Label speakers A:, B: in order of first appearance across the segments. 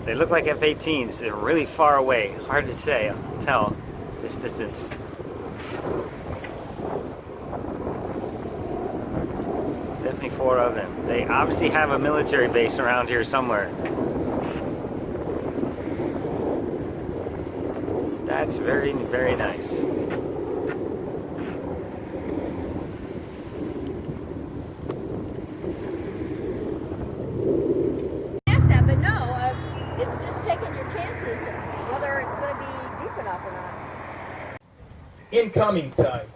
A: They look like F-18s. They're really far away. Hard to tell this distance. There's definitely 4 of them. They obviously have a military base around here somewhere. That's very, very nice.
B: Incoming tide.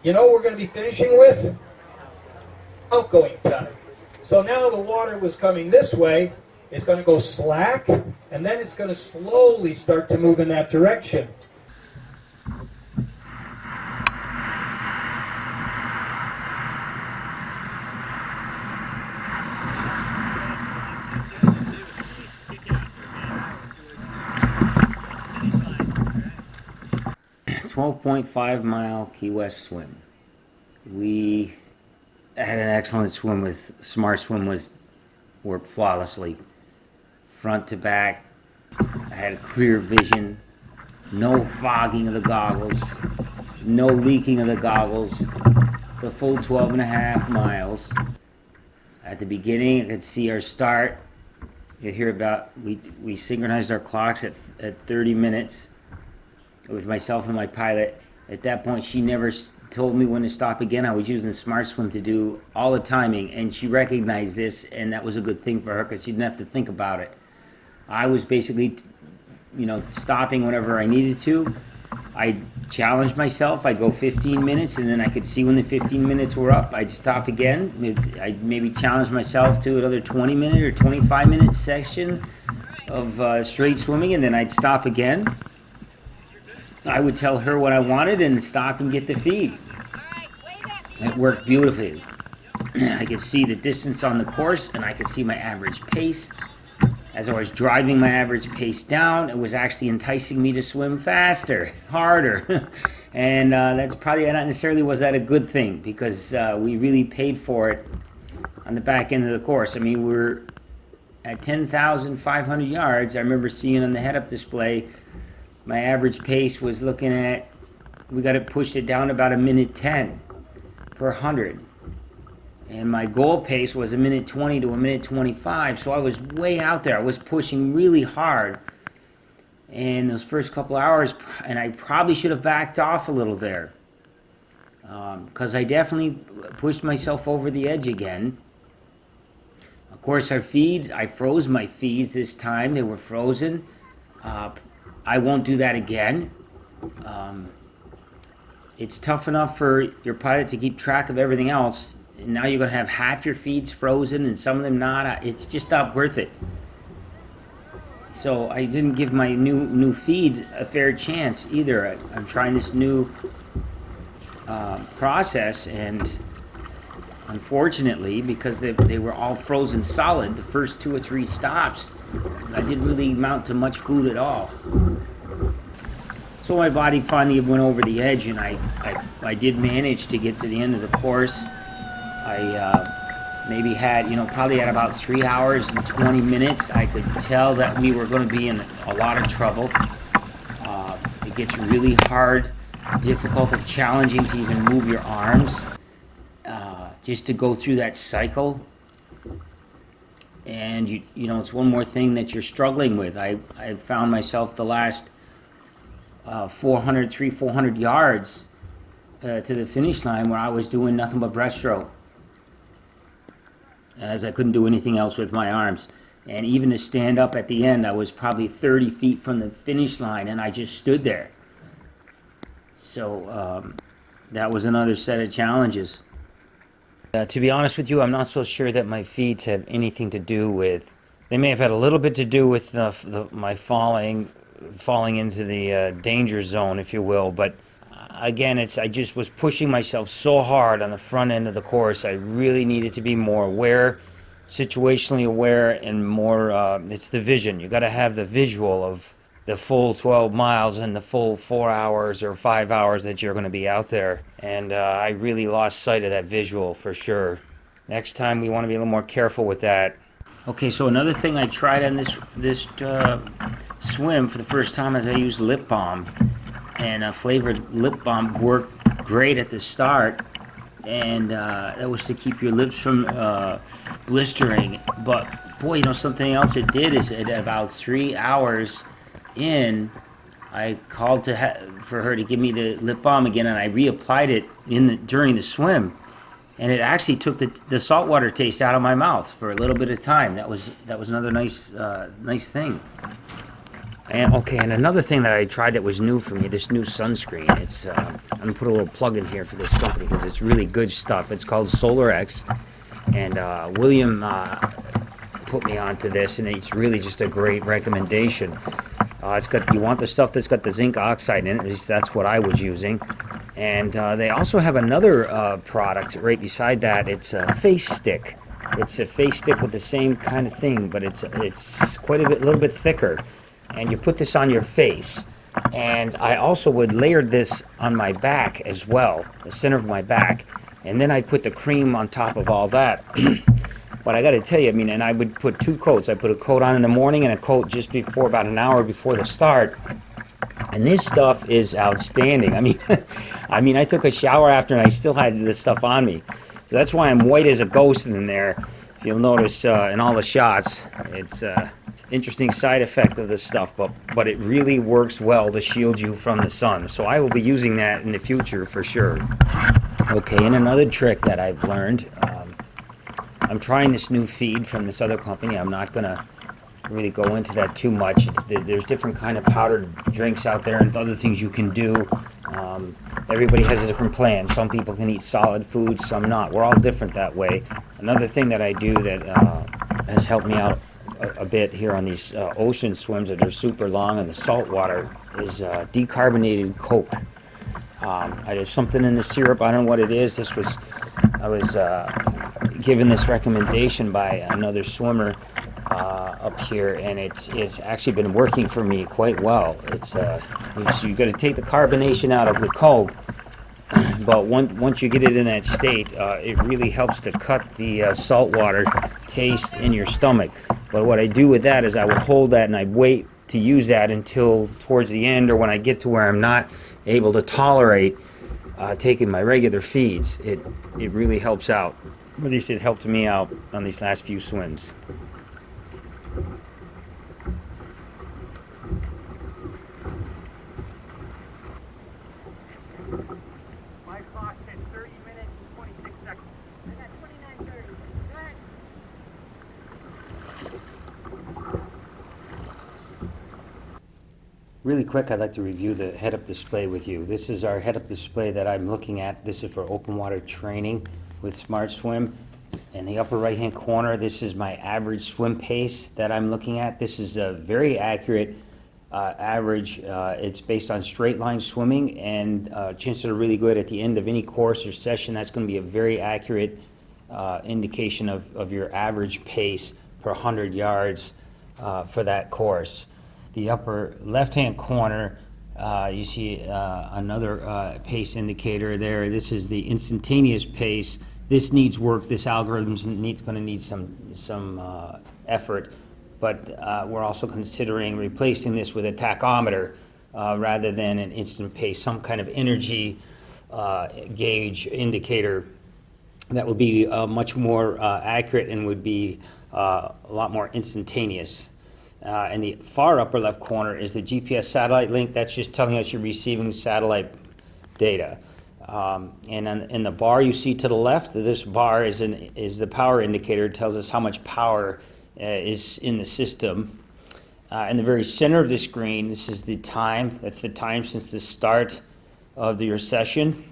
B: You know what we're going to be finishing with? Outgoing tide. So now the water was coming this way, it's going to go slack, and then it's going to slowly start to move in that direction.
C: .5 mile Key West swim. We had an excellent swim with Smart Swim worked flawlessly. Front to back, I had clear vision, no fogging of the goggles, no leaking of the goggles, the full 12.5 miles. At the beginning, I could see our start. You hear about, we synchronized our clocks at 30 minutes. With myself and my pilot. At that point, she never told me when to stop again. I was using the Smart Swim to do all the timing, and she recognized this, and that was a good thing for her because she didn't have to think about it. I was basically, stopping whenever I needed to. I challenged myself. I'd go 15 minutes, and then I could see when the 15 minutes were up. I'd stop again. I'd maybe challenge myself to another 20-minute or 25-minute section of straight swimming, and then I'd stop again. I would tell her what I wanted and stop and get the feed. It worked beautifully. I could see the distance on the course, and I could see my average pace. As I was driving my average pace down, it was actually enticing me to swim faster, harder. And that's probably not necessarily was that a good thing, because we really paid for it on the back end of the course. I mean, we're at 10,500 yards. I remember seeing on the head-up display, my average pace was looking at, we got it pushed it down about 1:10 per 100. And my goal pace was 1:20 to 1:25, so I was way out there. I was pushing really hard. And those first couple hours, and I probably should have backed off a little there. Because I definitely pushed myself over the edge again. Of course, our feeds, I froze my feeds this time. They were frozen. I won't do that again. It's tough enough for your pilot to keep track of everything else, and now you're going to have half your feeds frozen and some of them not. It's just not worth it. So I didn't give my new feeds a fair chance either. I'm trying this new process, and unfortunately, because they were all frozen solid, the first 2 or 3 stops, I didn't really amount to much food at all. So my body finally went over the edge, and I did manage to get to the end of the course. I maybe had, probably at about 3 hours and 20 minutes, I could tell that we were going to be in a lot of trouble. It gets really hard, difficult, and challenging to even move your arms, just to go through that cycle. And it's one more thing that you're struggling with. I found myself the last 400 yards to the finish line where I was doing nothing but breaststroke, as I couldn't do anything else with my arms. And even to stand up at the end, I was probably 30 feet from the finish line, and I just stood there. So that was another set of challenges. To be honest with you, I'm not so sure that my feeds have anything to do with. They may have had a little bit to do with my falling into the danger zone, if you will. But again, I just was pushing myself so hard on the front end of the course. I really needed to be more aware, situationally aware, and more. It's the vision. You got to have the visual of the full 12 miles and the full 4 hours or 5 hours that you're going to be out there. And I really lost sight of that visual for sure. Next time we want to be a little more careful with that. Okay, so another thing I tried on this swim for the first time is I used lip balm, and flavored lip balm worked great at the start, and that was to keep your lips from blistering. But boy, something else it did is at about 3 hours in, I called for her to give me the lip balm again, and I reapplied it during the swim, and it actually took the saltwater taste out of my mouth for a little bit of time. That was another nice thing. And okay, and another thing that I tried that was new for me, this new sunscreen. It's I'm gonna put a little plug in here for this company because it's really good stuff. It's called Solar X, and William put me onto this, and it's really just a great recommendation. You want the stuff that's got the zinc oxide in it. At least that's what I was using. And they also have another product right beside that. It's a face stick. It's a face stick with the same kind of thing, but it's quite a little bit thicker. And you put this on your face. And I also would layer this on my back as well, the center of my back. And then I'd put the cream on top of all that. But I got to tell you, and I would put 2 coats. I put a coat on in the morning and a coat just before, about an hour before the start. And this stuff is outstanding. I took a shower after and I still had this stuff on me. So that's why I'm white as a ghost in there. If you'll notice in all the shots, it's interesting side effect of this stuff, but it really works well to shield you from the sun. So I will be using that in the future for sure. Okay, and another trick that I've learned, I'm trying this new feed from this other company. I'm not gonna really go into that too much. There's different kind of powdered drinks out there and other things you can do. Everybody has a different plan. Some people can eat solid foods, some not. We're all different that way. Another thing that I do that has helped me out a bit here on these ocean swims that are super long in the salt water is decarbonated Coke. There's something in the syrup. I don't know what it is. I was given this recommendation by another swimmer up here, and it's actually been working for me quite well. You got to take the carbonation out of the Coke, but once you get it in that state, it really helps to cut the saltwater taste in your stomach. But what I do with that is I would hold that and I'd wait to use that until towards the end, or when I get to where I'm not able to tolerate taking my regular feeds. It really helps out. At least it helped me out on these last few swims.
A: My clock said 30 minutes and 26 seconds. I got 29:30. Go ahead.
C: Really quick, I'd like to review the head-up display with you. This is our head-up display that I'm looking at. This is for open water training with Smart Swim. In the upper right-hand corner, this is my average swim pace that I'm looking at. This is a very accurate average. It's based on straight line swimming, and chances are really good at the end of any course or session. That's going to be a very accurate indication of your average pace per 100 yards for that course. The upper left-hand corner, you see another pace indicator there. This is the instantaneous pace. This needs work. This algorithm's going to need some effort, but we're also considering replacing this with a tachometer rather than an instant pace, some kind of energy gauge indicator that would be much more accurate and would be a lot more instantaneous. In the far upper left corner is the GPS satellite link. That's just telling us you're receiving satellite data. And in the bar you see to the left, this bar is the power indicator. It tells us how much power is in the system. In the very center of the screen, this is the time. That's the time since the start of your session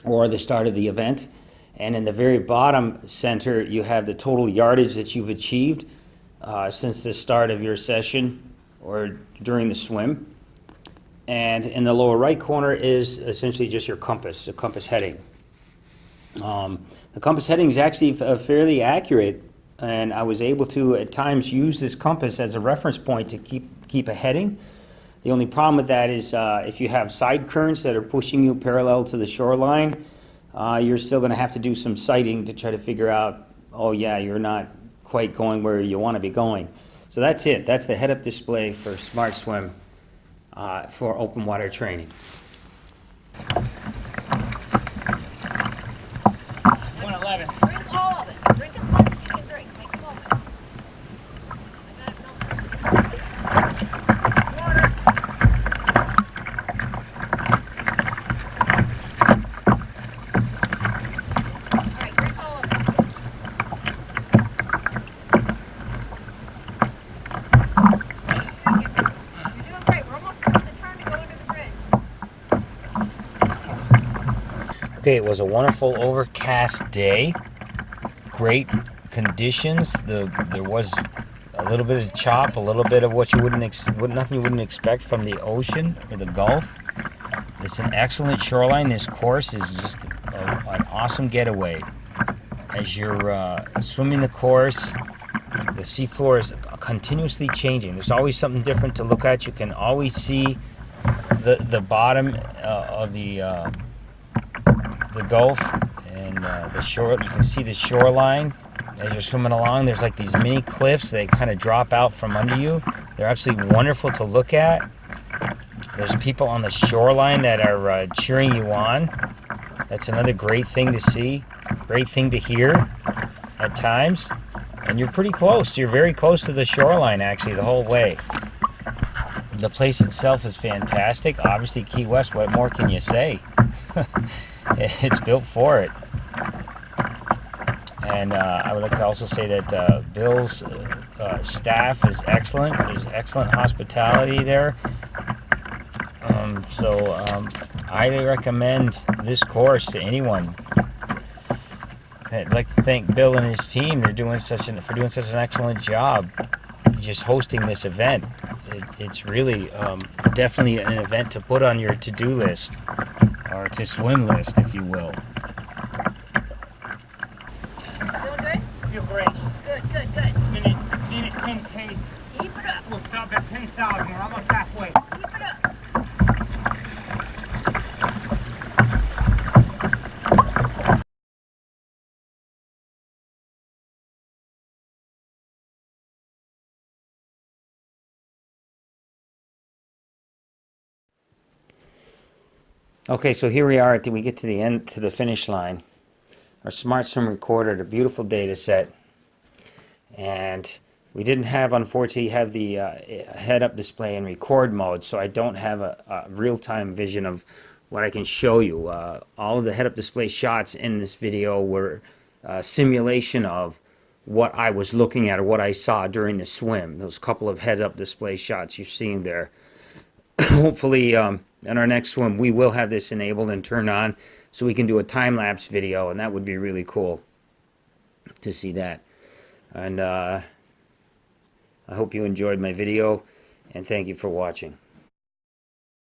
C: or the start of the event. And in the very bottom center, you have the total yardage that you've achieved since the start of your session or during the swim. And in the lower right corner is essentially just your compass, the compass heading. The compass heading is actually fairly accurate, and I was able to at times use this compass as a reference point to keep a heading. The only problem with that is if you have side currents that are pushing you parallel to the shoreline, you're still going to have to do some sighting to try to figure out, oh yeah, you're not quite going where you want to be going. So that's it. That's the head-up display for Smart Swim for open water training.
A: 111.
D: Drink all of it. Drink as much as you can drink. Make a moment. I got it filtered.
A: Water.
D: All right, drink all of it. You're doing great. We're almost to the turn to go under the bridge.
C: Okay, it was a wonderful overcast day. Great conditions. There was a little bit of chop, a little bit of what you nothing you wouldn't expect from the ocean or the Gulf. It's an excellent shoreline. This course is just an awesome getaway. As you're swimming the course, the seafloor is continuously changing. There's always something different to look at. You can always see the bottom of the Gulf and the shore. You can see the shoreline as you're swimming along. There's like these mini cliffs. They kind of drop out from under you. They're absolutely wonderful to look at. There's people on the shoreline that are cheering you on. That's another great thing to see, great thing to hear at times. And you're pretty close. You're very close to the shoreline actually the whole way. The place itself is fantastic. Obviously Key West, what more can you say? It's built for it. And I would like to also say that Bill's staff is excellent. There's excellent hospitality there. So I highly recommend this course to anyone. I'd like to thank Bill and his team. They're doing such an excellent job just hosting this event. It's really definitely an event to put on your to-do list, or to swim list, if you will.
D: Feel good?
A: Feel great.
D: Good, good, good.
A: Minute 10 pace.
D: Keep it up.
A: We'll stop at 10,000. We're almost halfway.
D: Keep it up.
C: Okay, so here we are. We get to the end, to the finish line. Our Smart Swim recorded a beautiful data set, and we didn't have, unfortunately, have the head-up display in record mode, so I don't have a real-time vision of what I can show you. All of the head-up display shots in this video were simulation of what I was looking at or what I saw during the swim. Those couple of head-up display shots you're seeing there. Hopefully, in our next swim, we will have this enabled and turned on so we can do a time-lapse video, and that would be really cool to see that. And I hope you enjoyed my video, and thank you for watching.